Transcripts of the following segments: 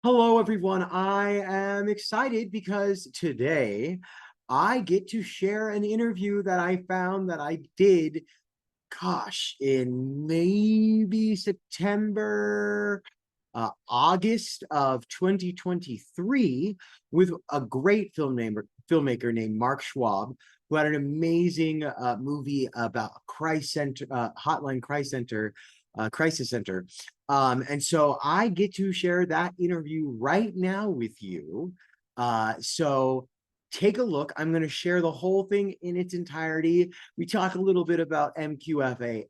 Hello, everyone. I am excited because today I get to share an interview that I found that I did, in maybe September, August of 2023 with a great filmmaker named Mark Schwab, who had an amazing movie about a crisis center. And so I get to share that interview right now with you. So take a look. I'm going to share the whole thing in its entirety. We talk a little bit about MQFF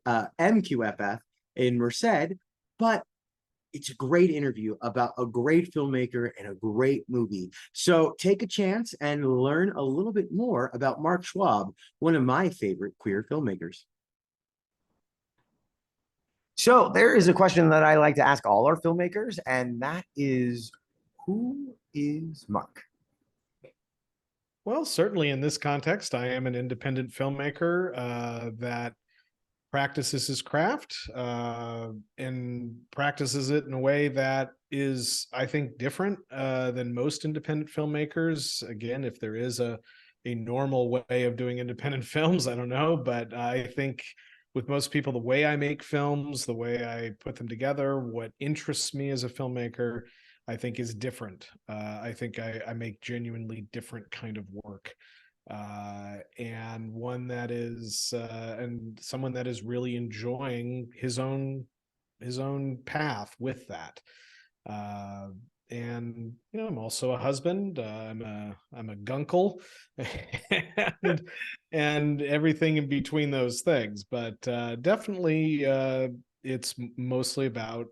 in Merced, but it's a great interview about a great filmmaker and a great movie. So take a chance and learn a little bit more about Mark Schwab, one of my favorite queer filmmakers. So there is a question that I like to ask all our filmmakers, and that is, who is Mark? Well, certainly in this context, I am an independent filmmaker that practices his craft and practices it in a way that is, I think, different than most independent filmmakers. Again, if there is a normal way of doing independent films, I don't know, but I think with most people, the way I make films, the way I put them together, what interests me as a filmmaker, I think is different. I think I make genuinely different kind of work, and one that is and someone that is really enjoying his own path with that. Uh, and I'm also a husband. I'm a gunkle, and and everything in between those things. But definitely, it's mostly about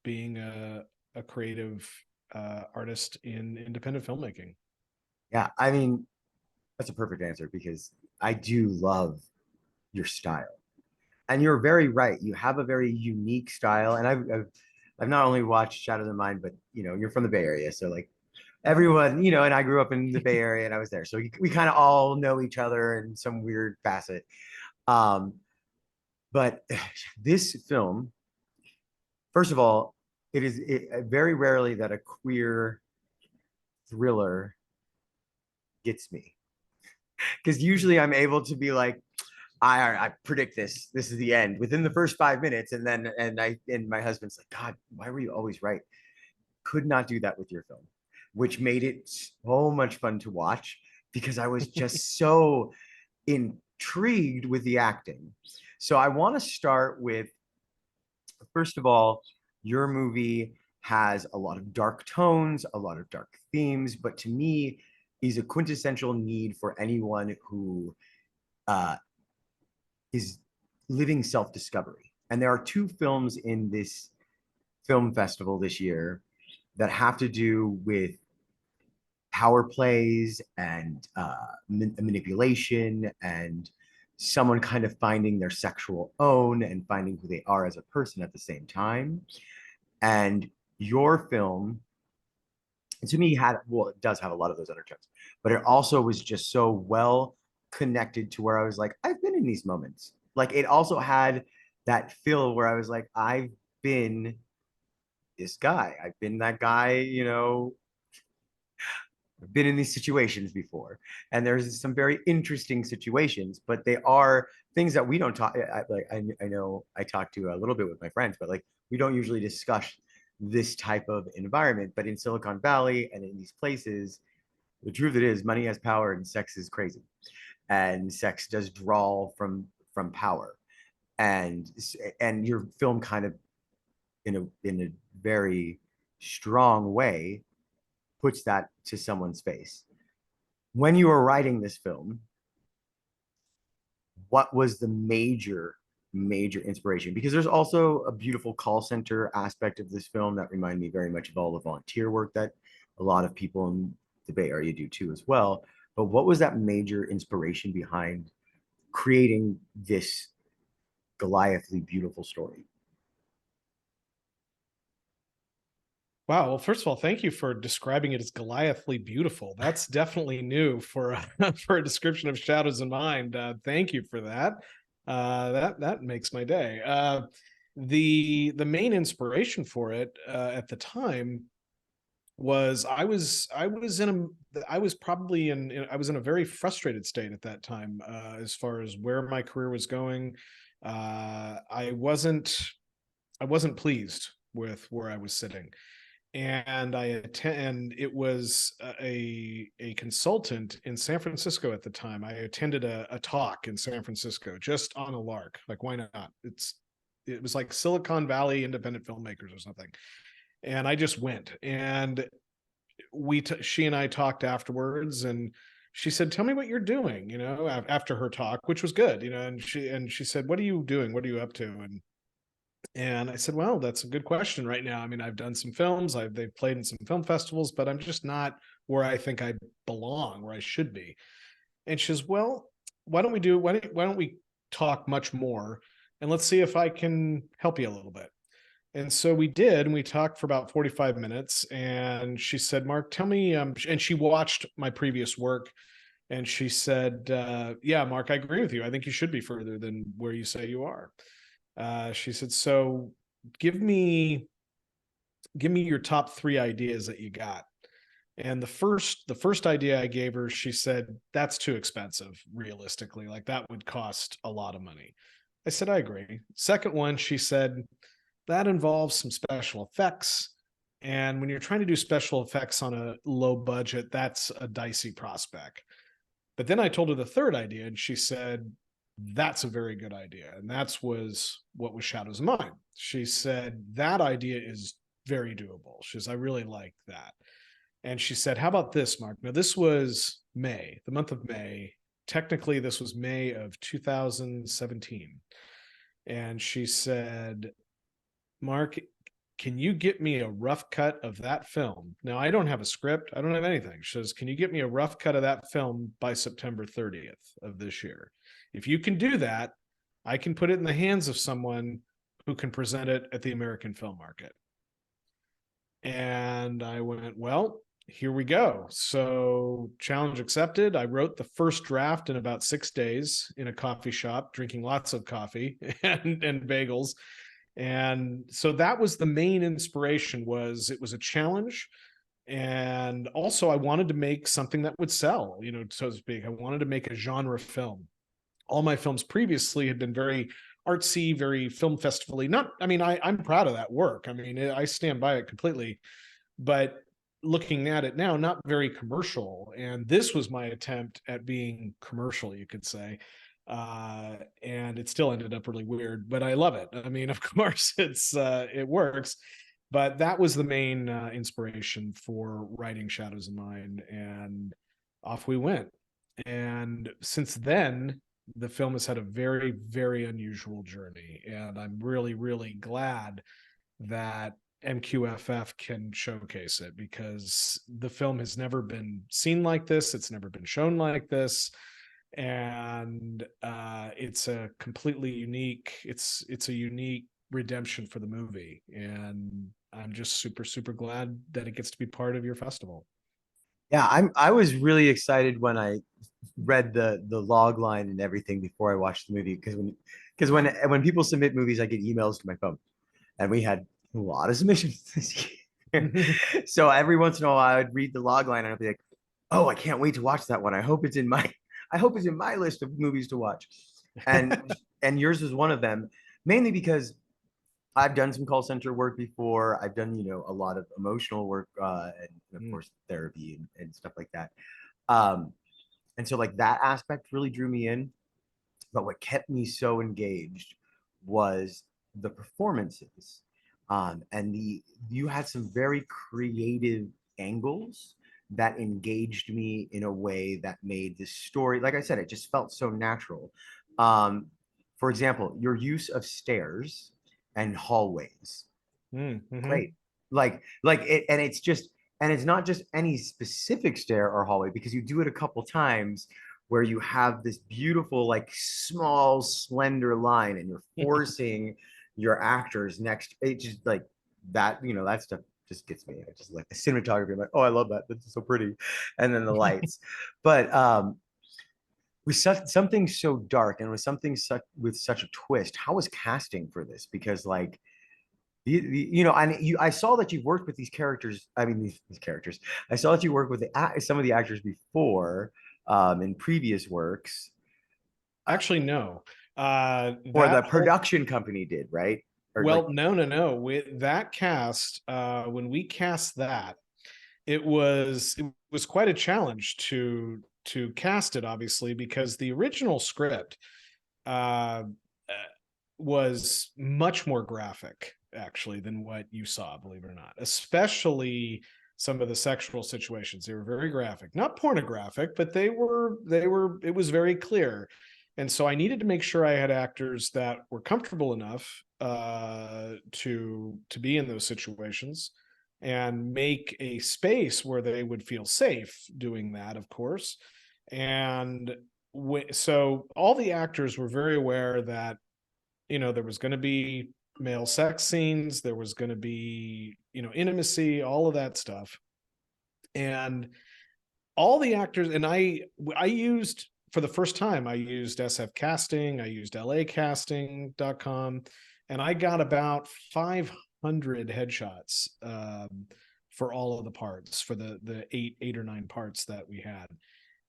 being a creative artist in independent filmmaking. Yeah, I mean, that's a perfect answer because I do love your style. And you're very right. You have a very unique style. And I've not only watched Shadows in Mind, but you're from the Bay Area. So like everyone, and I grew up in the Bay Area and I was there. So we kind of all know each other in some weird facet. Um, but this film, first of all, very rarely that a queer thriller gets me, because usually I'm able to be like, I predict this is the end within the first 5 minutes, and then and my husband's like, God, why were you always right? Could not do that with your film, which made it so much fun to watch because I was just so intrigued with the acting. So I want to start with, first of all, your movie has a lot of dark tones, a lot of dark themes, but to me is a quintessential need for anyone who uh, is living self-discovery. And there are two films in this film festival this year that have to do with power plays and manipulation and someone kind of finding their sexual own and finding who they are as a person at the same time. And your film, to me, it does have a lot of those undertones, but it also was just so well connected to where I was like, I've been in these moments. Like it also had that feel where I was like, I've been this guy. I've been that guy, I've been in these situations before. And there's some very interesting situations, but they are things that we don't talk. I know I talk to a little bit with my friends, but like we don't usually discuss this type of environment. But in Silicon Valley and in these places, the truth it is money has power and sex is crazy. And sex does draw from power. And and your film kind of in a very strong way puts that to someone's face. When you were writing this film, what was the major inspiration? Because there's also a beautiful call center aspect of this film that remind me very much of all the volunteer work that a lot of people in the Bay Area do too as well. But what was that major inspiration behind creating this Goliathly beautiful story? Wow. Well, first of all, thank you for describing it as Goliathly beautiful. That's definitely new for for a description of Shadows in Mind. Thank you for that. That makes my day. The main inspiration for it at the time was I was probably I was in a very frustrated state at that time, as far as where my career was going. I wasn't pleased with where I was sitting, and it was a consultant in San Francisco at the time. I attended a talk in San Francisco just on a lark, like why not? It was like Silicon Valley independent filmmakers or something, and I just went, and she and I talked afterwards, and she said, "Tell me what you're doing," after her talk, which was good, and she said, "What are you doing? What are you up to?" And I said, "Well, that's a good question right now. I mean, I've done some films, they've played in some film festivals, but I'm just not where I think I belong, where I should be." And she says, "Well, why don't we talk much more, and let's see if I can help you a little bit." And so we did, and we talked for about 45 minutes. And she said, "Mark, tell me," and she watched my previous work, and she said, "Yeah, Mark, I agree with you. I think you should be further than where you say you are." She said, "So give me your top 3 ideas that you got." And the first idea I gave her, she said, "That's too expensive, realistically. Like that would cost a lot of money." I said, "I agree." Second one, she said, "That involves some special effects. And when you're trying to do special effects on a low budget, that's a dicey prospect." But then I told her the third idea, and she said, "That's a very good idea." And was what was Shadows of Mine. She said, "That idea is very doable." She says, "I really like that." And she said, "How about this, Mark?" Now, this was May, the month of May. Technically, this was May of 2017. And she said, "Mark, can you get me a rough cut of that film?" Now, I don't have a script. I don't have anything. She says, "Can you get me a rough cut of that film by September 30th of this year? If you can do that, I can put it in the hands of someone who can present it at the American film market." And I went, "Well, here we go." So challenge accepted. I wrote the first draft in about 6 days in a coffee shop, drinking lots of coffee and bagels. And so that was the main inspiration. It was a challenge. And also I wanted to make something that would sell, so to speak. I wanted to make a genre film. All my films previously had been very artsy, very film festival-y. I'm proud of that work. I mean, I stand by it completely, but looking at it now, not very commercial. And this was my attempt at being commercial, you could say. And it still ended up really weird, but I love it. I mean, of course it works, but that was the main inspiration for writing Shadows of Mine, and off we went. And since then, the film has had a very, very unusual journey, and I'm really, really glad that MQFF can showcase it, because the film has never been seen like this. It's never been shown like this. And it's a completely unique, it's a unique redemption for the movie. And I'm just super, super glad that it gets to be part of your festival. Yeah, I was really excited when I read the log line and everything before I watched the movie, because when people submit movies, I get emails to my phone, and we had a lot of submissions this year. So every once in a while, I would read the log line and I'd be like, "Oh, I can't wait to watch that one. I hope it's in my list of movies to watch." And and yours was one of them, mainly because I've done some call center work before. I've done, a lot of emotional work, and of course therapy and stuff like that. Um, and so like that aspect really drew me in. But what kept me so engaged was the performances. And you had some very creative angles that engaged me in a way that made this story, like I said, it just felt so natural. Um, for example, your use of stairs and hallways, Mm-hmm. great. Like it, and it's not just any specific stair or hallway, because you do it a couple times where you have this beautiful, like small, slender line, and you're forcing your actors next. It just like that, that stuff just gets me. I just like the cinematography. I'm like, "Oh, I love that. That's so pretty." And then the lights. But with something so dark and with something such with such a twist, how was casting for this? Because like You know, and I saw that you've worked with these characters. I mean, these characters. I saw that you worked with some of the actors before, in previous works, Actually, no. or the That whole production company did, right? Or like, Well, no. With that cast, when we cast that, it was quite a challenge to cast it, obviously, because the original script uh, uh, was much more graphic, actually, than what you saw, believe it or not. Especially some of the sexual situations. They were very graphic, not pornographic, but they were. It was very clear. And so I needed to make sure I had actors that were comfortable enough to be in those situations and make a space where they would feel safe doing that, of course. And so all the actors were very aware that, there was going to be male sex scenes, there was going to be, intimacy, all of that stuff. And all the actors, and I used, for the first time, I used SF Casting, I used lacasting.com, and I got about 500 headshots for all of the parts, for the eight or nine parts that we had.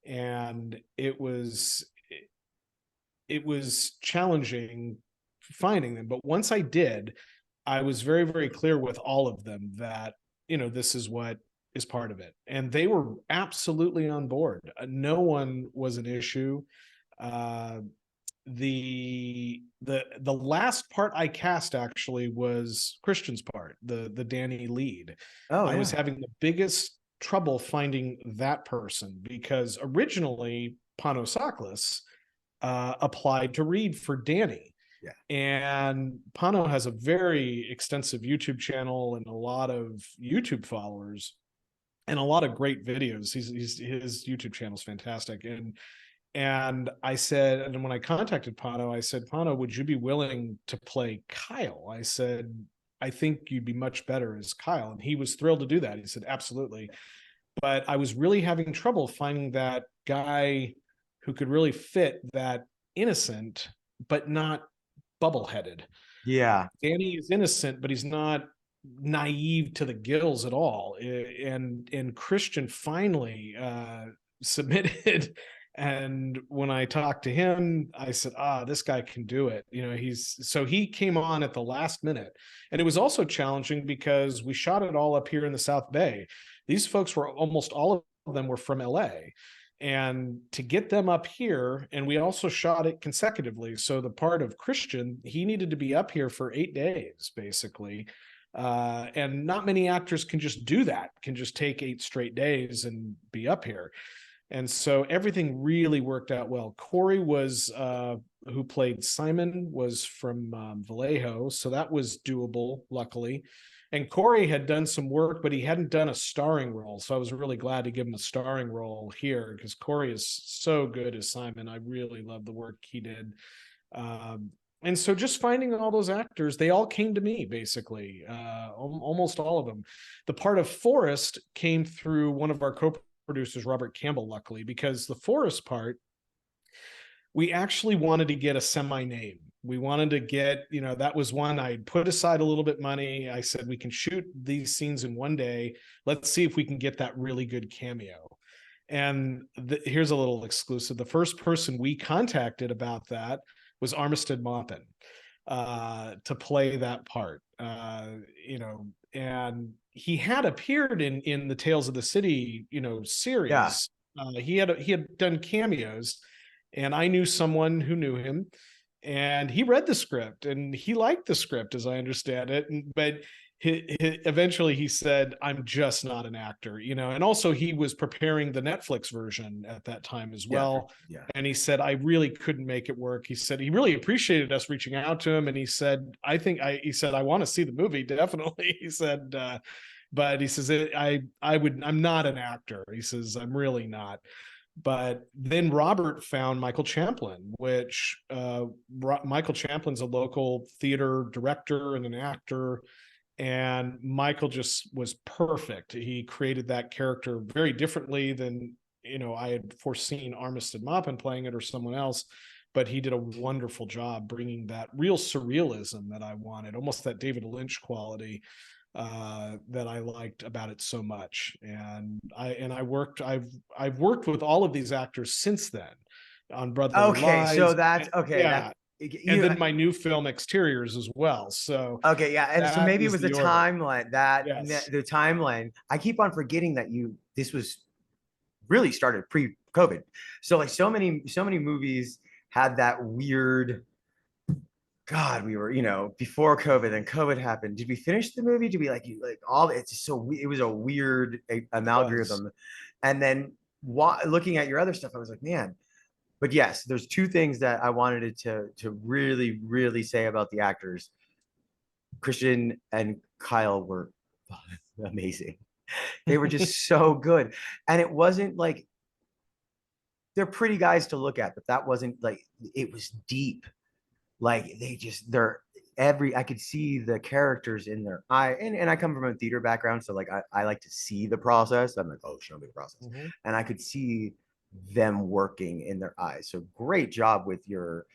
And it was challenging finding them, but once I did, I was very, very clear with all of them that, this is what is part of it. And they were absolutely on board. No one was an issue. Uh, the last part I cast actually was Christian's part, the Danny lead. oh I yeah, was having the biggest trouble finding that person because originally Panosaklis applied to read for Danny. yeah. And Pano has a very extensive YouTube channel and a lot of YouTube followers and a lot of great videos. His YouTube channel is fantastic. And I said, and when I contacted Pano, I said, Pano, would you be willing to play Kyle? I said, I think you'd be much better as Kyle. And he was thrilled to do that. He said, absolutely. But I was really having trouble finding that guy who could really fit that innocent, but not bubble-headed. Yeah. Danny is innocent, but he's not naive to the gills at all. And Christian finally submitted. And when I talked to him, I said, this guy can do it. So he came on at the last minute. And it was also challenging because we shot it all up here in the South Bay. These folks were, almost all of them were from LA. And to get them up here, and we also shot it consecutively. So the part of Christian, he needed to be up here for 8 days, basically. And not many actors can just do that, can just take 8 straight days and be up here. And so everything really worked out well. Corey was, who played Simon, was from Vallejo. So that was doable, luckily. And Corey had done some work, but he hadn't done a starring role. So I was really glad to give him a starring role here because Corey is so good as Simon. I really love the work he did. And so just finding all those actors, they all came to me, basically, almost all of them. The part of Forrest came through one of our co-producers, Robert Campbell, luckily, because the Forrest part, we actually wanted to get a semi-name. We wanted to get, that was one I put aside a little bit money. I said, we can shoot these scenes in one day. Let's see if we can get that really good cameo. And here's a little exclusive. The first person we contacted about that was Armistead Maupin to play that part. And he had appeared in the Tales of the City, series. Yeah. He had done cameos, and I knew someone who knew him, and he read the script and he liked the script, as I understand it. But eventually he said, I'm just not an actor, and also he was preparing the Netflix version at that time as well. Yeah. And he said, I really couldn't make it work. He said he really appreciated us reaching out to him. And he said, I want to see the movie. Definitely. He said, but he says, I'm not an actor. He says, I'm really not. But then Robert found Michael Champlin, which Michael Champlin's a local theater director and an actor. And Michael just was perfect. He created that character very differently than, I had foreseen Armistead Maupin playing it or someone else. but he did a wonderful job bringing that real surrealism that I wanted, almost that David Lynch quality that I liked about it so much. And I've worked with all of these actors since then on Brotherly Okay, so Lies. that's okay. Yeah. That And you then my new film Exteriors as well. So okay, yeah. And so that maybe it is was the the order. timeline Yes. the timeline. I keep on forgetting that this was really started pre-COVID. So like so many movies had that weird God, we were, before COVID, then COVID happened. Did we finish the movie? Did we like all it's just so it was a weird Was. amalgam. And then looking at your other stuff, I was like, man. But yes, there's two things that I wanted to really, really say about the actors. Christian and Kyle were amazing. They were just so good. And it wasn't like they're pretty guys to look at, but that wasn't like it was deep. Like they're I could see the characters in their eye. And I come from a theater background, so like I like to see the process. I'm like, oh, show me the process. Mhm. And I could see them working in their eyes. So great job with your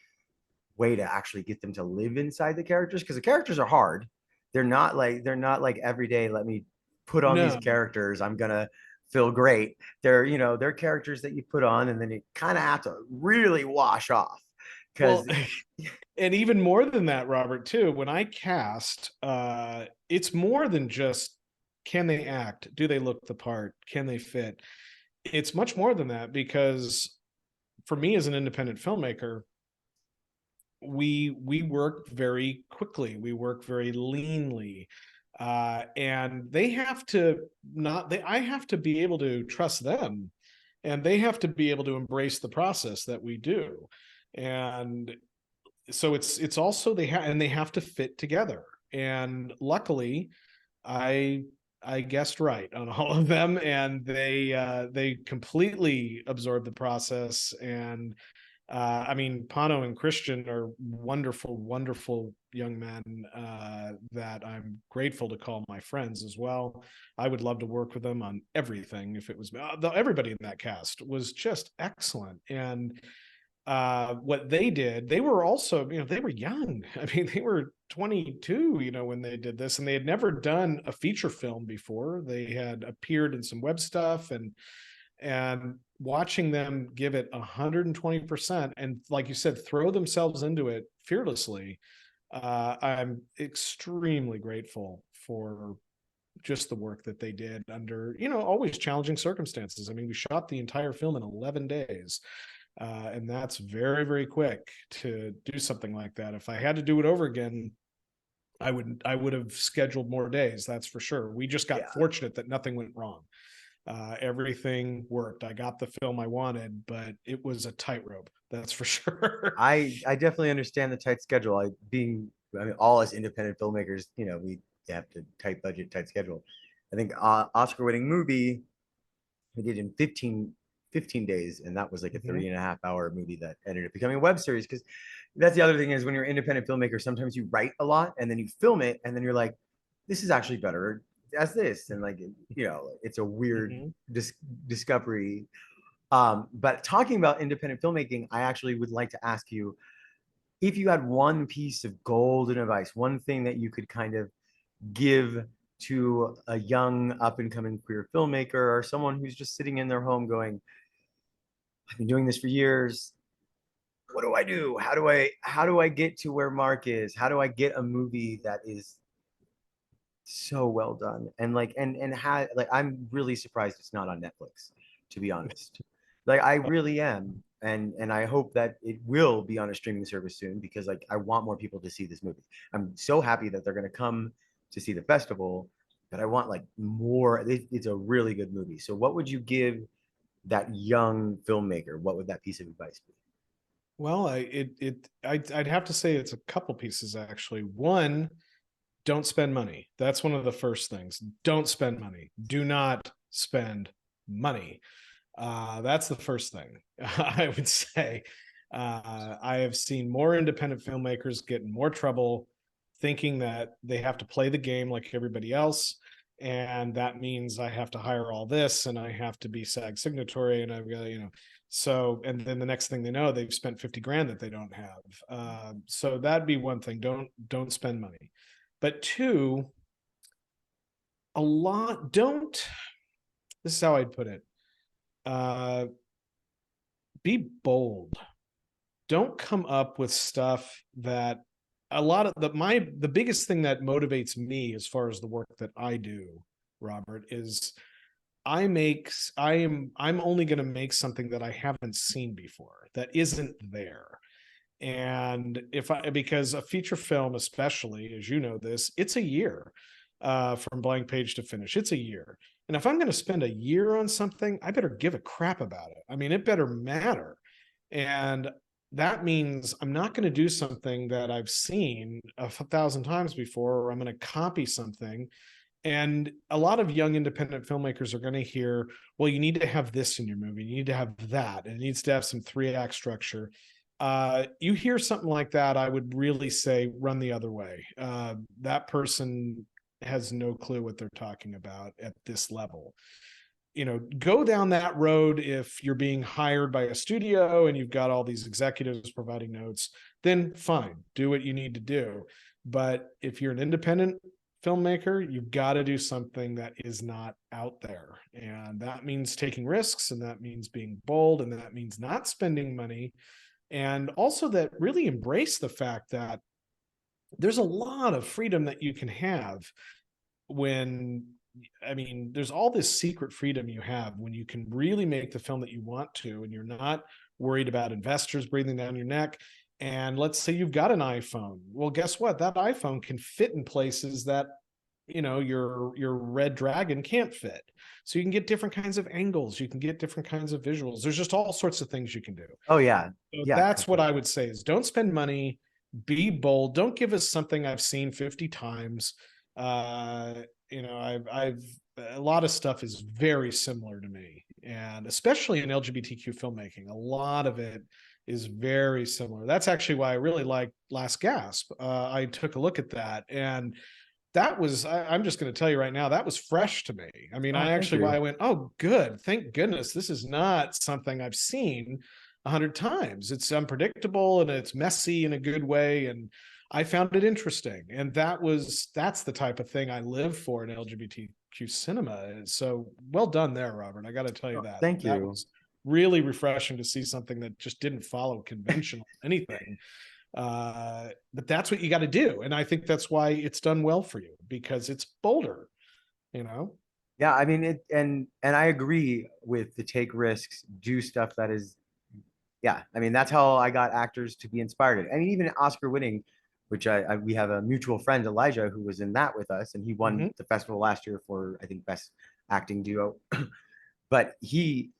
way to actually get them to live inside the characters, because the characters are hard. They're not like every day, let me put on these No. characters, I'm gonna feel great. They're characters that you put on and then you kind of have to really wash off Well, because and even more than that, Robert, too, when I cast, it's more than just can they act? Do they look the part? Can they fit? It's much more than that, because for me as an independent filmmaker, we work very quickly, we work very leanly, and they have to not they I have to be able to trust them, and they have to be able to embrace the process that we do. And so it's also they have to fit together. And luckily I guessed right on all of them, and they completely absorb the process. And I mean, Pano and Christian are wonderful, wonderful young men that I'm grateful to call my friends as well. I would love to work with them on everything if it was everybody in that cast was just excellent. And what they did, they were also, they were young. I mean, they were 22, when they did this, and they had never done a feature film before. They had appeared in some web stuff, and watching them give it 120%, and like you said, throw themselves into it fearlessly. I'm extremely grateful for just the work that they did under, always challenging circumstances. I mean, we shot the entire film in 11 days. And that's very, very quick to do something like that. If I had to do it over again, I would have scheduled more days. That's for sure. We just got fortunate that nothing went wrong. Everything worked. I got the film I wanted, but it was a tightrope. That's for sure. I definitely understand the tight schedule. All as independent filmmakers, we have to tight budget, tight schedule. I think Oscar winning movie we did in 15 days, and that was like a 3.5 hour movie that ended up becoming a web series. Because that's the other thing, is when you're an independent filmmaker, sometimes you write a lot and then you film it and then you're like, this is actually better as this, and like it's a weird discovery. But talking about independent filmmaking, I actually would like to ask you, if you had one piece of golden advice, one thing that you could kind of give to a young up and coming queer filmmaker, or someone who's just sitting in their home going, I've been doing this for years, what do I do? How do I get to where Mark is? How do I get a movie that is so well done? And I'm really surprised it's not on Netflix, to be honest. Like I really am. And I hope that it will be on a streaming service soon, because like I want more people to see this movie. I'm so happy that they're going to come to see the festival, but I want like more. It's a really good movie. So what would you give that young filmmaker? What would that piece of advice be? Well, I'd have to say it's a couple pieces actually. One, don't spend money. That's one of the first things. Don't spend money. Do not spend money. That's the first thing I would say. I have seen more independent filmmakers get in more trouble thinking that they have to play the game like everybody else, And that means I have to hire all this, and I have to be SAG signatory, and I've got, so, and then the next thing they know, they've spent 50 grand that they don't have. So that'd be one thing. Don't spend money. But two, this is how I'd put it. Be bold. Don't come up with stuff that the biggest thing that motivates me as far as the work that I do, Robert, is I'm only going to make something that I haven't seen before, that isn't there. And because a feature film, especially, as you know this, it's a year from blank page to finish. It's a year. And if I'm going to spend a year on something, I better give a crap about it. I mean, it better matter. And that means I'm not going to do something that I've seen 1,000 times before, or I'm going to copy something. And a lot of young independent filmmakers are going to hear, well, you need to have this in your movie. You need to have that. And it needs to have some 3-act structure. You hear something like that, I would really say run the other way. That person has no clue what they're talking about at this level. Go down that road if you're being hired by a studio and you've got all these executives providing notes, then fine, do what you need to do. But if you're an independent filmmaker, you've got to do something that is not out there. And that means taking risks, and that means being bold, and that means not spending money. And also that really embrace the fact that there's a lot of freedom that you can have there's all this secret freedom you have when you can really make the film that you want to, and you're not worried about investors breathing down your neck. And let's say you've got an iPhone. Well, guess what? That iPhone can fit in places that, your Red Dragon can't fit. So you can get different kinds of angles. You can get different kinds of visuals. There's just all sorts of things you can do. Oh yeah. So Yeah. that's what I would say is don't spend money, be bold. Don't give us something I've seen 50 times. I've a lot of stuff is very similar to me, and especially in LGBTQ filmmaking, a lot of it is very similar. That's actually why I really like Last Gasp. I took a look at that, and that was, I'm just going to tell you right now, that was fresh to me. I mean, I went, oh, good. Thank goodness. This is not something I've seen 100 times. It's unpredictable and it's messy in a good way. And I found it interesting. And that's the type of thing I live for in LGBTQ cinema. And so well done there, Robert. I got to tell you that. Thank you. That was really refreshing to see something that just didn't follow conventional anything. But that's what you got to do. And I think that's why it's done well for you, because it's bolder, Yeah, I mean and I agree with the take risks, do stuff that is, yeah. I mean, that's how I got actors to be inspired. I mean, even Oscar winning, which we have a mutual friend, Elijah, who was in that with us, and he won the festival last year for, I think, best acting duo. But we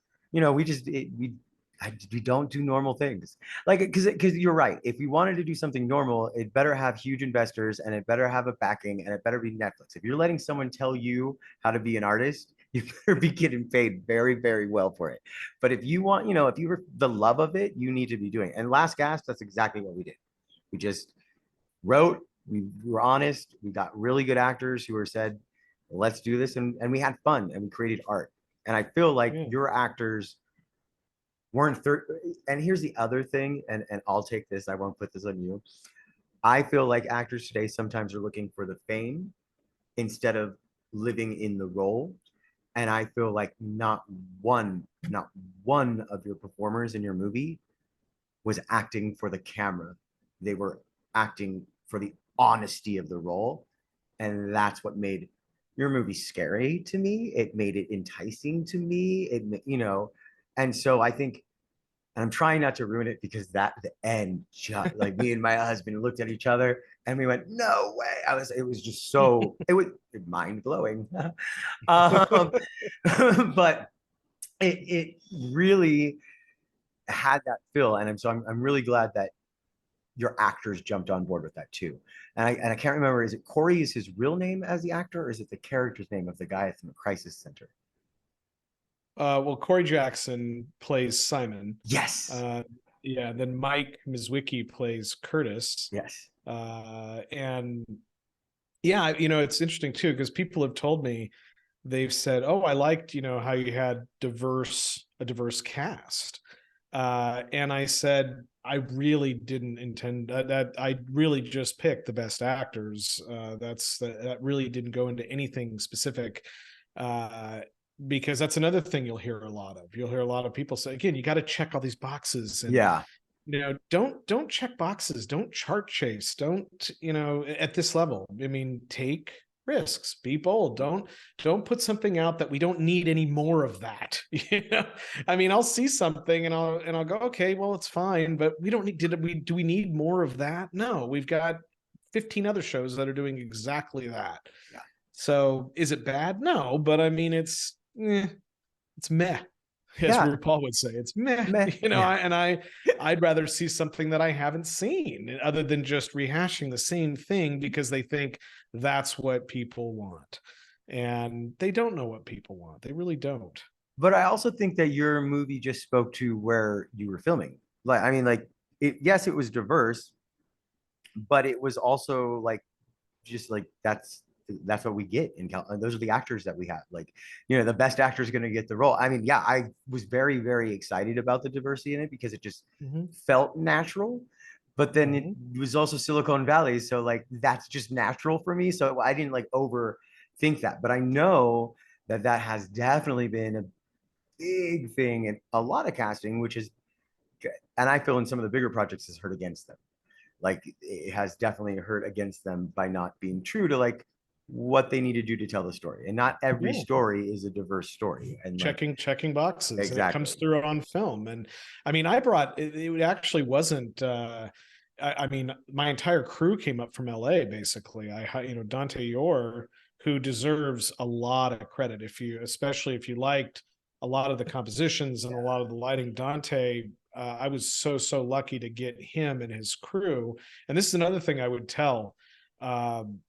don't do normal things, like, because you're right. If you wanted to do something normal, it better have huge investors, and it better have a backing, and it better be Netflix. If you're letting someone tell you how to be an artist, you better be getting paid very, very well for it. But if you want, if you were the love of it, you need to be doing it. And Last Gasp, that's exactly what we did. We just wrote, we were honest, we got really good actors who said, let's do this, and we had fun, and we created art. And I feel like your actors weren't and here's the other thing, and I'll take this, I won't put this on you. I feel like actors today sometimes are looking for the fame instead of living in the role. And I feel like not one of your performers in your movie was acting for the camera. They were acting for the honesty of the role. And that's what made your movie scary to me. It made it enticing to me. And so I think, and I'm trying not to ruin it, because the end, just like me and my husband looked at each other and we went, no way. It was just so, it was mind blowing. But it really had that feel. And so I'm really glad that your actors jumped on board with that too. And I can't remember, is it Corey is his real name as the actor, or is it the character's name of the guy from the crisis center? Well, Corey Jackson plays Simon. Yes. Then Mike Mizwicki plays Curtis. Yes. And Yeah, it's interesting too, because people have told me, they've said, "Oh, I liked, how you had a diverse cast." And I said, I really didn't intend that. I really just picked the best actors. That really didn't go into anything specific. Uh, because that's another thing you'll hear a lot of. You'll hear a lot of people say, again, you got to check all these boxes, and Yeah. don't check boxes, don't chart chase, don't, at this level. I mean, take risks, be bold, don't put something out that we don't need any more of that. I mean, I'll see something and I'll go, okay, well, it's fine, but we don't need, do we need more of that? No, we've got 15 other shows that are doing exactly that. Yeah. So is it bad? No, but I mean, it's meh, as Yeah. RuPaul would say. It's meh, Meh. Yeah. I'd rather see something that I haven't seen, other than just rehashing the same thing because they think that's what people want. And they don't know what people want. They really don't. But I also think that your movie just spoke to where you were filming. Like, I mean, like, yes, it was diverse, but it was also like, just like that's what we get in Cal. Those are the actors that we have. Like, the best actor is going to get the role. I mean, yeah, I was very, very excited about the diversity in it because it just felt natural. But then it was also Silicon Valley, so like that's just natural for me. So I didn't like overthink that. But I know that that has definitely been a big thing in a lot of casting, which is, and I feel in some of the bigger projects has hurt against them. Like it has definitely hurt against them by not being true to like what they need to do to tell the story. And not every Yeah. story is a diverse story. And like, Checking boxes, and it comes exactly. through on film. And I mean, it actually wasn't I mean, my entire crew came up from LA basically. Dante Yor, who deserves a lot of credit, especially if you liked a lot of the compositions and a lot of the lighting. Dante, I was so lucky to get him and his crew. And this is another thing I would tell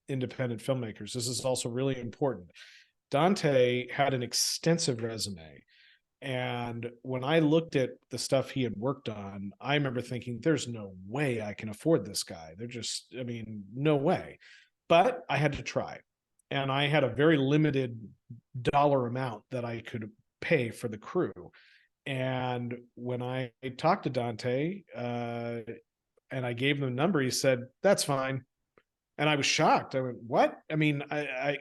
independent filmmakers. This is also really important. Dante had an extensive resume. And when I looked at the stuff he had worked on, I remember thinking, there's no way I can afford this guy. I mean, no way. But I had to try. And I had a very limited dollar amount that I could pay for the crew. And when I talked to Dante, and I gave him the number, he said, that's fine. And I was shocked. I went, what? I mean,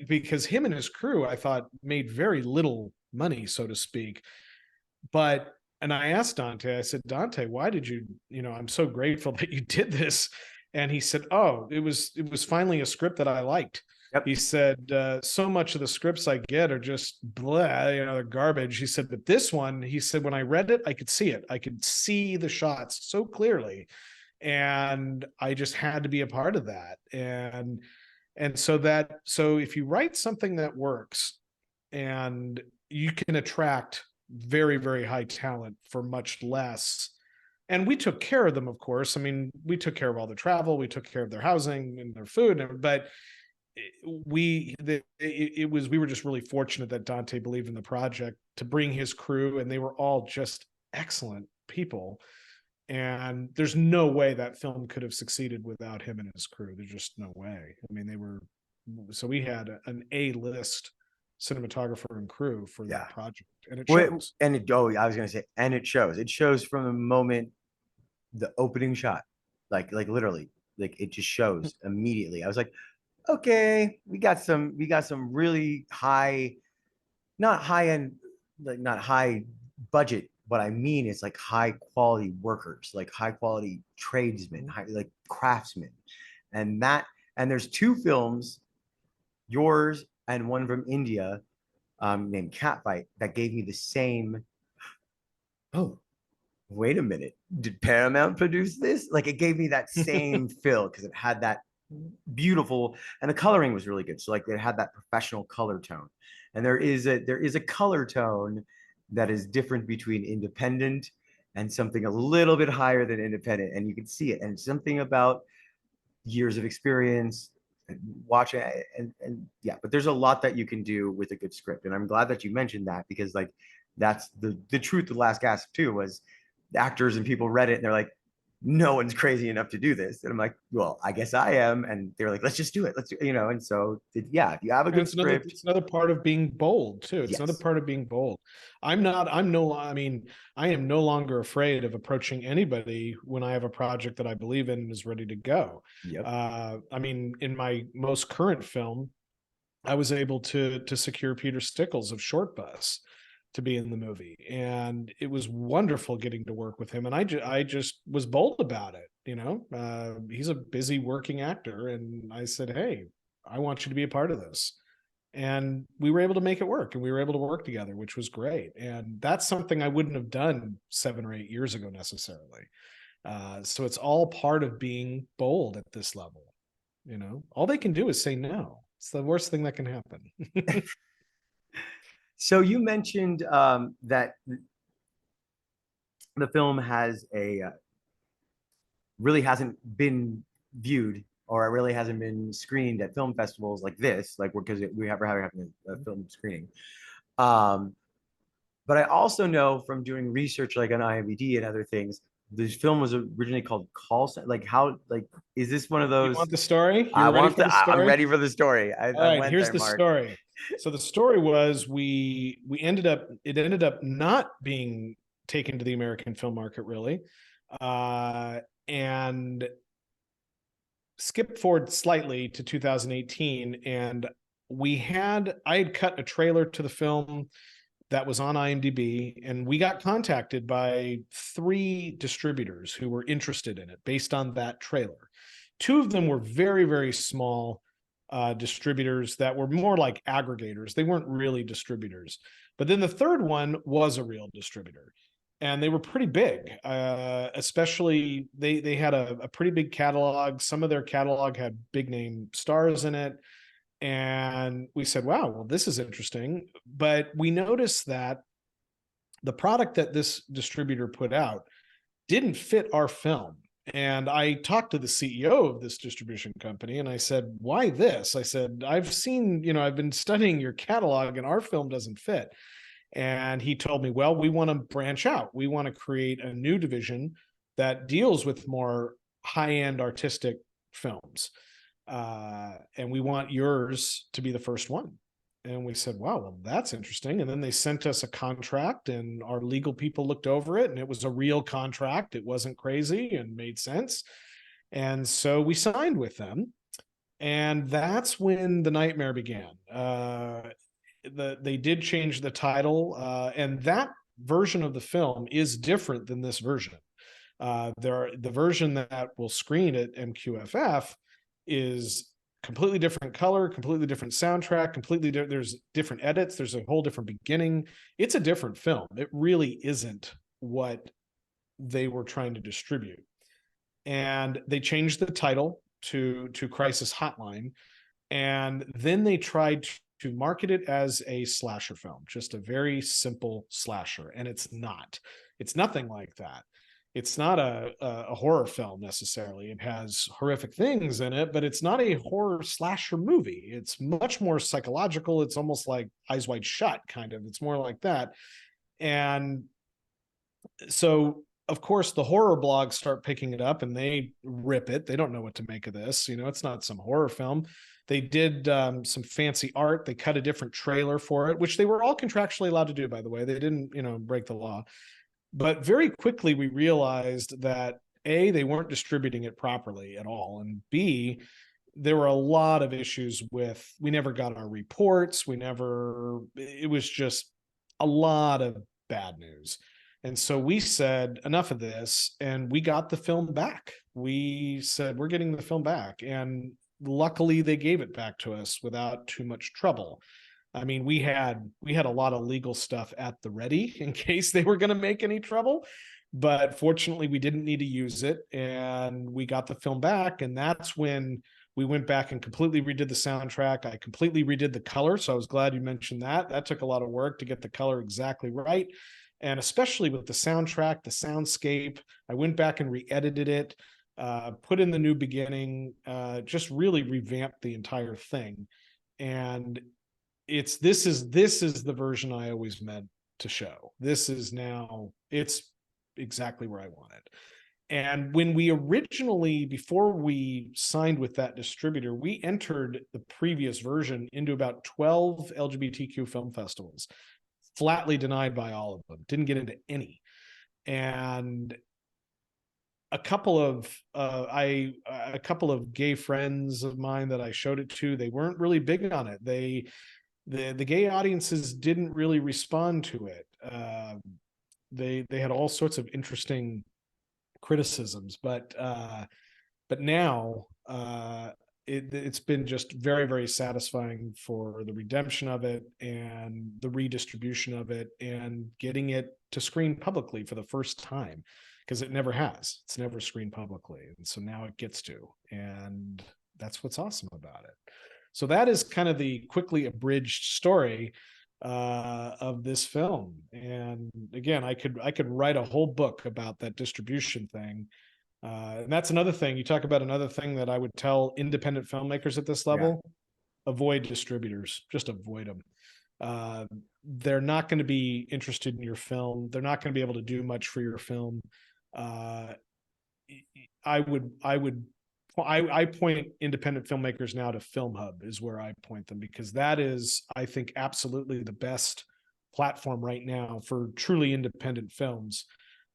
because him and his crew, I thought, made very little money, so to speak. And I asked Dante, I said, Dante, why did you, I'm so grateful that you did this. And he said, oh, it was finally a script that I liked. Yep. He said, so much of the scripts I get are just blah, they're garbage. He said, but this one, he said, when I read it, I could see it. I could see the shots so clearly. And I just had to be a part of that. So if you write something that works, and you can attract very, very high talent for much less. And we took care of them, of course. I mean, we took care of all their travel, we took care of their housing and their food, but we were just really fortunate that Dante believed in the project to bring his crew, and they were all just excellent people. And there's no way that film could have succeeded without him and his crew. There's just no way. I mean, so we had an A-list cinematographer and crew for that project, and it shows. I was gonna say, and it shows. It shows from the moment, the opening shot, like literally, like it just shows immediately. I was like, okay, we got some really high, not high end, like not high budget. What I mean is like high quality workers, like high quality tradesmen, like craftsmen, and there's two films, yours and one from India, named Catfight, that gave me the same. Oh, wait a minute. Did Paramount produce this? Like it gave me that same feel because it had that beautiful, and the coloring was really good. So like it had that professional color tone. And there is a color tone that is different between independent and something a little bit higher than independent. And you can see it. And it's something about years of experience, watching it, and yeah, but there's a lot that you can do with a good script. And I'm glad that you mentioned that, because like that's the truth of Last Gasp too, was the actors and people read it and they're like, no one's crazy enough to do this. And I'm like, well, I guess I am. And they were like, let's just do it. Let's do, and so yeah, if you have a And good script, it's another part of being bold too. It's another yes. part of being bold. I mean, I am no longer afraid of approaching anybody when I have a project that I believe in and is ready to go. Yep. I mean, in my most current film, I was able to secure Peter Stickles of Short Bus to be in the movie, and it was wonderful getting to work with him. And I just was bold about it. He's a busy working actor, and I said, "Hey, I want you to be a part of this." And we were able to make it work, and we were able to work together, which was great. And that's something I wouldn't have done 7 or 8 years ago necessarily. So it's all part of being bold at this level. All they can do is say no. It's the worst thing that can happen. So you mentioned that the film has really hasn't been viewed, or it really hasn't been screened at film festivals like this, like because we're having a film screening. Um, but I also know from doing research like on IMDb and other things, this film was originally called Call Center. Like how, like, is this one of You those? want the story? I You're ready want for the, the I'm story? ready for the story. All I right, went here's there, the Mark. story. So the story was we ended up not being taken to the American film market really. And skip forward slightly to 2018, and I had cut a trailer to the film that was on IMDb, and we got contacted by 3 distributors who were interested in it based on that trailer. 2 of them were very, very small distributors that were more like aggregators. They weren't really distributors. But then the third one was a real distributor. And they were pretty big, especially they had a pretty big catalog. Some of their catalog had big name stars in it. And we said, wow, well, this is interesting. But we noticed that the product that this distributor put out didn't fit our film. And I talked to the CEO of this distribution company and I said, why this? I said, I've been studying your catalog and our film doesn't fit. And he told me, well, we want to branch out. We want to create a new division that deals with more high-end artistic films. And we want yours to be the first one. And we said, wow, well, that's interesting. And then they sent us a contract and our legal people looked over it and it was a real contract. It wasn't crazy and made sense. And so we signed with them. And that's when the nightmare began. They did change the title, and that version of the film is different than this version. The version that will screen at MQFF is completely different color, completely different soundtrack, there's different edits, there's a whole different beginning. It's a different film. It really isn't what they were trying to distribute. And they changed the title to Crisis Hotline, and then they tried to market it as a slasher film, just a very simple slasher. And it's not. It's nothing like that. It's not a horror film necessarily. It has horrific things in it, but it's not a horror slasher movie. It's much more psychological. It's almost like Eyes Wide Shut, kind of. It's more like that. And so, of course, the horror blogs start picking it up and they rip it. They don't know what to make of this. It's not some horror film. They did some fancy art. They cut a different trailer for it, which they were all contractually allowed to do, by the way. They didn't, break the law. But very quickly, we realized that A, they weren't distributing it properly at all. And B, there were a lot of issues we never got our reports. It was just a lot of bad news. And so we said, enough of this. And we got the film back. We said, we're getting the film back. And luckily they gave it back to us without too much trouble. I mean, we had a lot of legal stuff at the ready in case they were going to make any trouble, but fortunately we didn't need to use it and we got the film back. And that's when we went back and completely redid the soundtrack. I completely redid the color. So I was glad you mentioned that. That took a lot of work to get the color exactly right. And especially with the soundtrack, the soundscape, I went back and re-edited it, put in the new beginning, just really revamped the entire thing. And this is the version I always meant to show. It's exactly where I want it. And when we originally, before we signed with that distributor, we entered the previous version into about 12 LGBTQ film festivals, flatly denied by all of them, didn't get into any. And a couple of a couple of gay friends of mine that I showed it to, they weren't really big on it. The gay audiences didn't really respond to it. They had all sorts of interesting criticisms, but now it's been just very, very satisfying for the redemption of it and the redistribution of it and getting it to screen publicly for the first time, because it never has. It's never screened publicly, and so now it gets to, and that's what's awesome about it. So that is kind of the quickly abridged story of this film. And again, I could write a whole book about that distribution thing. And that's another thing. You talk about another thing that I would tell independent filmmakers at this level: avoid distributors. Just avoid them. They're not going to be interested in your film. They're not going to be able to do much for your film. I point independent filmmakers now to Film Hub is where I point them, because that is, I think, absolutely the best platform right now for truly independent films.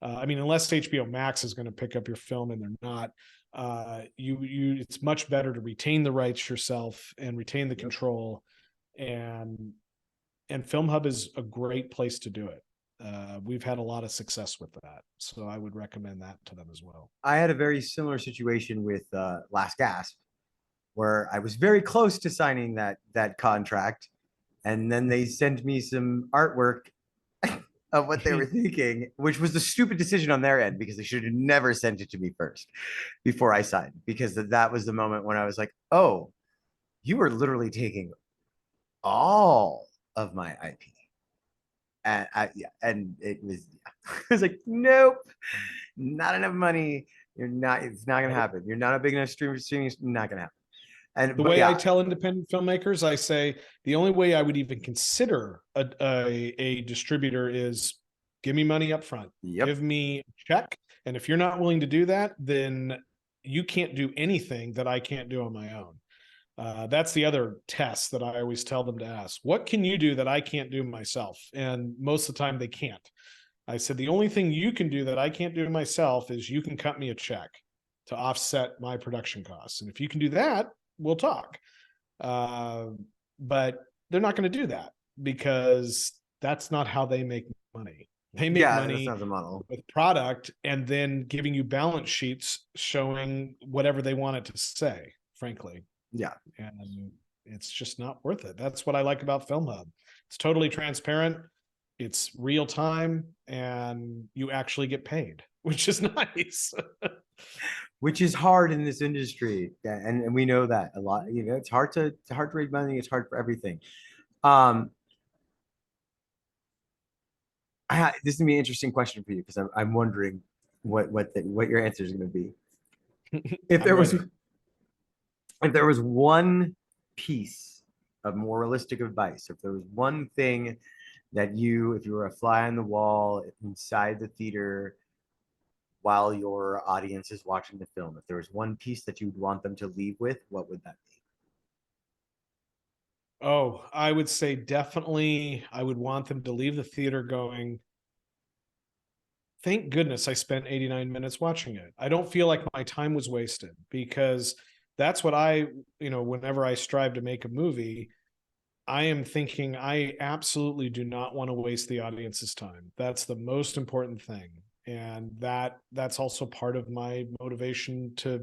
I mean, unless HBO Max is going to pick up your film, and they're not, it's much better to retain the rights yourself and retain the control. And Film Hub is a great place to do it. We've had a lot of success with that, so I would recommend that to them as well. I had a very similar situation with Last Gasp, where I was very close to signing that contract, and then they sent me some artwork of what they were thinking, which was the stupid decision on their end, because they should have never sent it to me first before I signed, because that was the moment when I was like, oh, you are literally taking all of my IP. And it was, I was like, nope, not enough money. It's not gonna happen. You're not a big enough streaming, it's not gonna happen. And the way I tell independent filmmakers, I say the only way I would even consider a distributor is give me money up front. Yep. Give me a check. And if you're not willing to do that, then you can't do anything that I can't do on my own. That's the other test that I always tell them to ask. What can you do that I can't do myself? And most of the time they can't. I said, the only thing you can do that I can't do myself is you can cut me a check to offset my production costs. And if you can do that, we'll talk. But they're not going to do that, because that's not how they make money. They make money with product and then giving you balance sheets showing whatever they want it to say, frankly. Yeah. And it's just not worth it. That's what I like about Film Hub. It's totally transparent. It's real time, and you actually get paid, which is nice. Which is hard in this industry. Yeah, and we know that a lot. You know, it's hard to raise money. It's hard for everything. This is gonna be an interesting question for you, because I'm wondering what your answer is gonna be. If there was one piece of moralistic advice, if there was one thing that if you were a fly on the wall inside the theater while your audience is watching the film, if there was one piece that you'd want them to leave with, what would that be? Oh, I would say definitely I would want them to leave the theater going, thank goodness I spent 89 minutes watching it. I don't feel like my time was wasted, because that's what whenever I strive to make a movie, I am thinking I absolutely do not want to waste the audience's time. That's the most important thing. And that's also part of my motivation to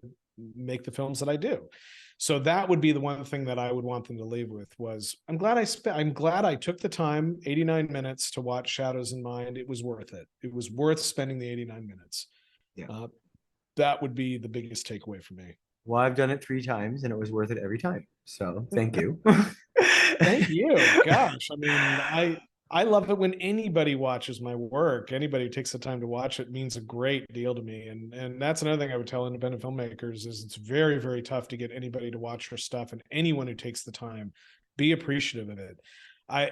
make the films that I do. So that would be the one thing that I would want them to leave with was, I'm glad I took the time, 89 minutes, to watch Shadows in Mind. It was worth it. It was worth spending the 89 minutes. Yeah. That would be the biggest takeaway for me. Well, I've done it 3 times and it was worth it every time. So thank you. Thank you. Gosh, I mean, I love it when anybody watches my work. Anybody who takes the time to watch it means a great deal to me. And that's another thing I would tell independent filmmakers is it's very, very tough to get anybody to watch your stuff, and anyone who takes the time, be appreciative of it.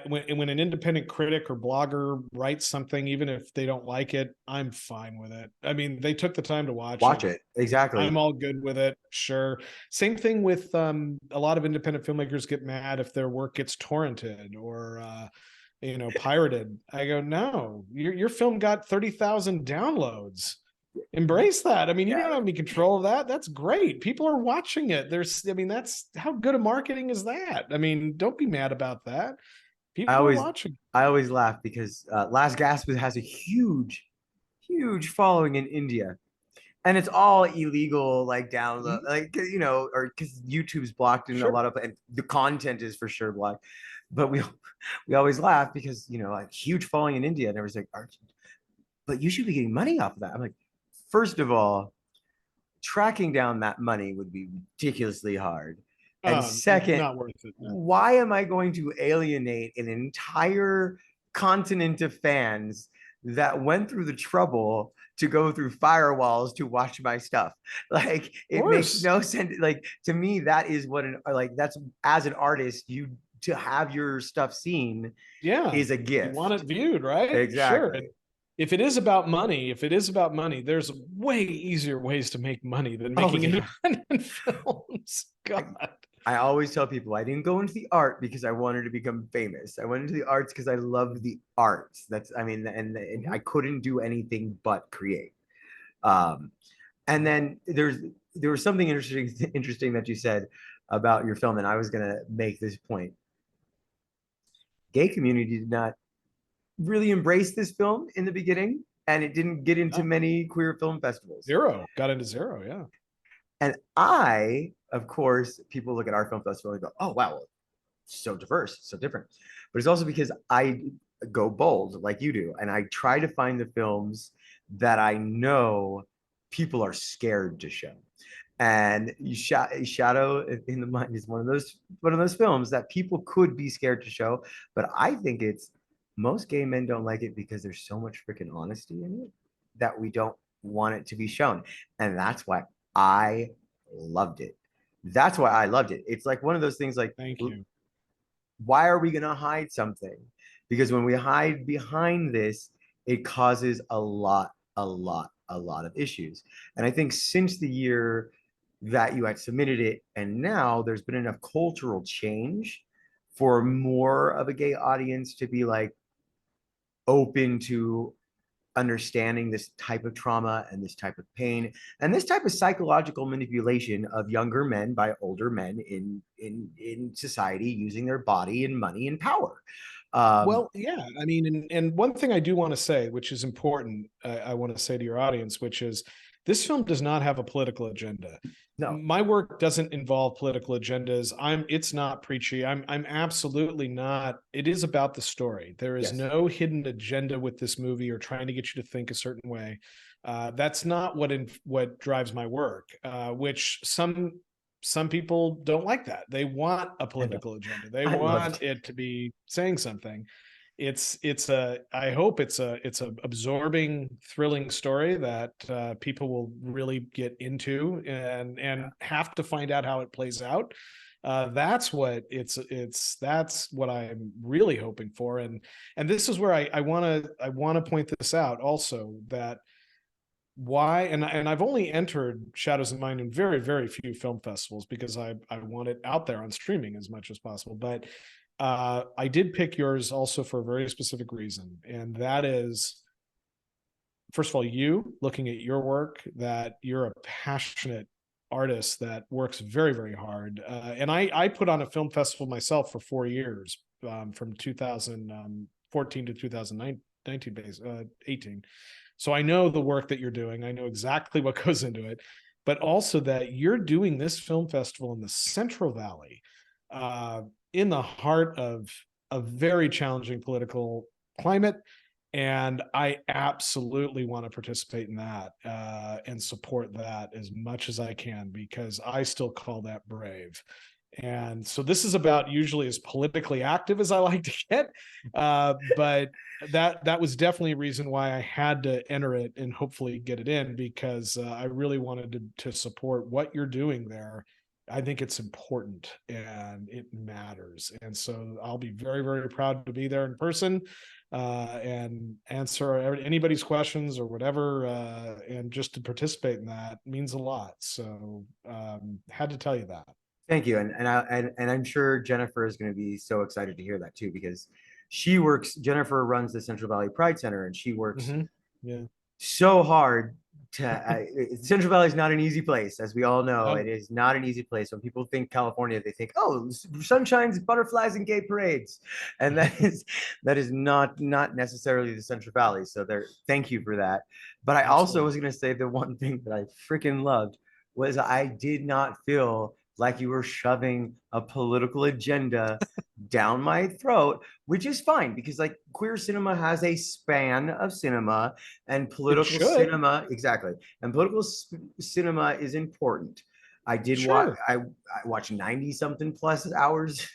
when an independent critic or blogger writes something, even if they don't like it, I'm fine with it. I mean, they took the time to watch it. Exactly. I'm all good with it. Sure. Same thing with a lot of independent filmmakers get mad if their work gets torrented or pirated. I go, no, your film got 30,000 downloads. Embrace that. I mean, you Yeah. don't have any control of that. That's great. People are watching it. That's how good a marketing is that? I mean, don't be mad about that. People are watching. I always laugh because Last Gasp has a huge, huge following in India, and it's all illegal, like download, like or because YouTube's blocked in a lot of, and the content is for sure blocked. But we always laugh because like huge following in India, and everyone's like, but you should be getting money off of that. I'm like, first of all, tracking down that money would be ridiculously hard. And second, not worth it. No. Why am I going to alienate an entire continent of fans that went through the trouble to go through firewalls to watch my stuff? Like, it makes no sense. Like, to me, that is what that's, as an artist, to have your stuff seen is a gift. You want it viewed, right? Exactly. Sure. If it is about money, there's way easier ways to make money than making independent films. God. I always tell people I didn't go into the art because I wanted to become famous. I went into the arts because I love the arts. And I couldn't do anything but create. And then there was something interesting that you said about your film, and I was gonna make this point. Gay community did not really embrace this film in the beginning, and it didn't get into many queer film festivals. Got into zero, yeah. And I, of course, people look at our film festival and go, oh, wow, it's so diverse, so different. But it's also because I go bold like you do. And I try to find the films that I know people are scared to show. And Shadow in the Mind is one of those films that people could be scared to show. But I think most gay men don't like it because there's so much freaking honesty in it that we don't want it to be shown. And that's why I loved it. That's why I loved it. It's like one of those things like, thank you. Why are we going to hide something? Because when we hide behind this, it causes a lot of issues. And I think since the year that you had submitted it, and now there's been enough cultural change for more of a gay audience to be like open to understanding this type of trauma and this type of pain and this type of psychological manipulation of younger men by older men in society using their body and money and power. Well, yeah, I mean, and one thing I do want to say, which is important, I want to say to your audience, which is this film does not have a political agenda. No, my work doesn't involve political agendas. It's not preachy. I'm absolutely not. It is about the story. There is no hidden agenda with this movie or trying to get you to think a certain way. That's not what drives my work, which some people don't like that. They want a political agenda. They want it to be saying something. I hope it's a absorbing, thrilling story that people will really get into and have to find out how it plays out. That's what that's what I'm really hoping for. And this is where I want to point this out also, that why, and I've only entered Shadows in Mind in very, very few film festivals because I want it out there on streaming as much as possible. But I did pick yours also for a very specific reason. And that is, first of all, you looking at your work, that you're a passionate artist that works very, very hard. And I put on a film festival myself for 4 years, from 2014 to 2019, 18. So I know the work that you're doing. I know exactly what goes into it, but also that you're doing this film festival in the Central Valley, in the heart of a very challenging political climate. And I absolutely want to participate in that and support that as much as I can, because I still call that brave. And so this is about usually as politically active as I like to get. But that was definitely a reason why I had to enter it and hopefully get it in, because I really wanted to support what you're doing there I think it's important and it matters. And so I'll be very, very proud to be there in person and answer anybody's questions or whatever. And just to participate in that means a lot. So had to tell you that. Thank you. And I'm sure Jennifer is going to be so excited to hear that too, because Jennifer runs the Central Valley Pride Center, and she works Yeah. so hard to Central Valley is not an easy place, as we all know. No. It is not an easy place. When people think California, they think, oh, sunshine's, butterflies, and gay parades, and that is not necessarily the Central Valley. So there, thank you for that. But I also was going to say the one thing that I freaking loved was I did not feel like you were shoving a political agenda down my throat, which is fine because like queer cinema has a span of cinema, and political cinema, exactly, and political cinema is important. I did watch, I watched 90 something plus hours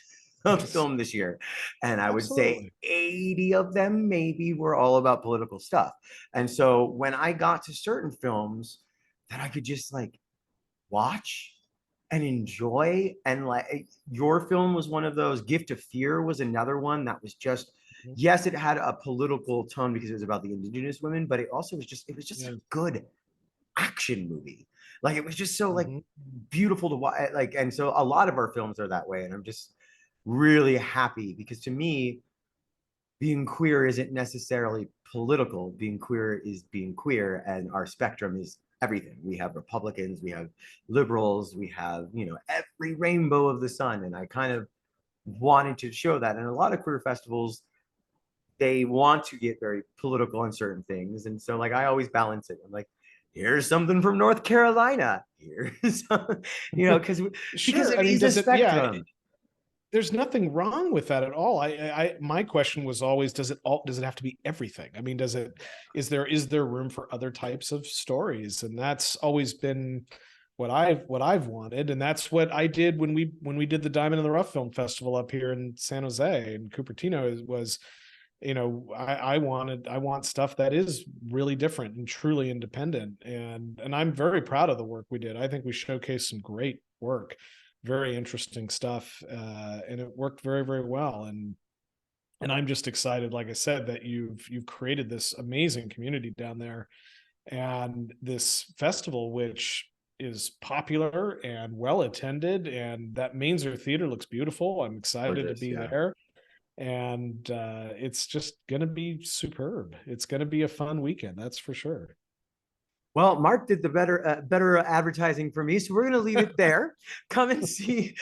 of film this year, and I would say 80 of them maybe were all about political stuff. And so when I got to certain films that I could just like watch and enjoy, and like your film was one of those. Gift of Fear was another one that was just, yes, it had a political tone because it was about the indigenous women, but it also was just, a good action movie. Like it was just so like beautiful to watch. Like, and so a lot of our films are that way, and I'm just really happy because to me, being queer isn't necessarily political. Being queer is being queer, and our spectrum is everything. We have Republicans, we have liberals, we have, you know, every rainbow of the sun. And I kind of wanted to show that. And a lot of queer festivals, they want to get very political on certain things. And so like I always balance it. I'm like, here's something from North Carolina. Here's you know, because it means a spectrum. There's nothing wrong with that at all. My question was always, does it have to be everything? I mean, is there room for other types of stories? And that's always been what I've wanted. And that's what I did when we did the Diamond in the Rough Film Festival up here in San Jose and Cupertino. Was, you know, I want stuff that is really different and truly independent. And I'm very proud of the work we did. I think we showcased some great work, very interesting stuff, and it worked very, very well. And I'm just excited, like I said, that you've created this amazing community down there, and this festival, which is popular and well attended, and that Mainzer Theater looks beautiful. I'm excited to be there, and it's just going to be superb. It's going to be a fun weekend, that's for sure. Well, Mark did the better advertising for me, so we're going to leave it there. Come and see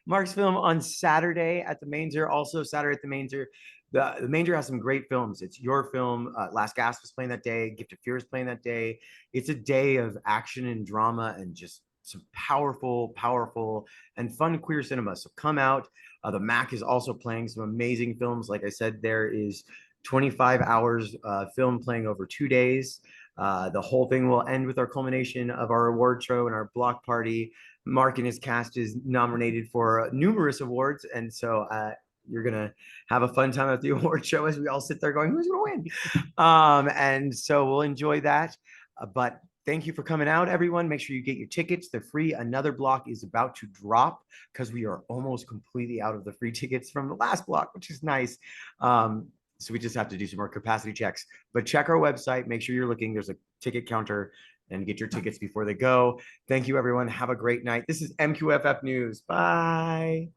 Mark's film on Saturday at the Mainzer. Also, Saturday at the Mainzer. The Mainzer has some great films. It's your film. Last Gasp is playing that day. Gift of Fear is playing that day. It's a day of action and drama and just some powerful and fun queer cinema. So come out. The Mac is also playing some amazing films. Like I said, there is 25 hours film playing over 2 days. The whole thing will end with our culmination of our award show and our block party. Mark and his cast is nominated for numerous awards, and so you're gonna have a fun time at the award show as we all sit there going, "Who's gonna win?" And so we'll enjoy that. But thank you for coming out, everyone. Make sure you get your tickets. They're free. Another block is about to drop because we are almost completely out of the free tickets from the last block, which is nice. So we just have to do some more capacity checks, but check our website, make sure you're looking, there's a ticket counter, and get your tickets before they go. Thank you, everyone. Have a great night. This is MQFF News. Bye.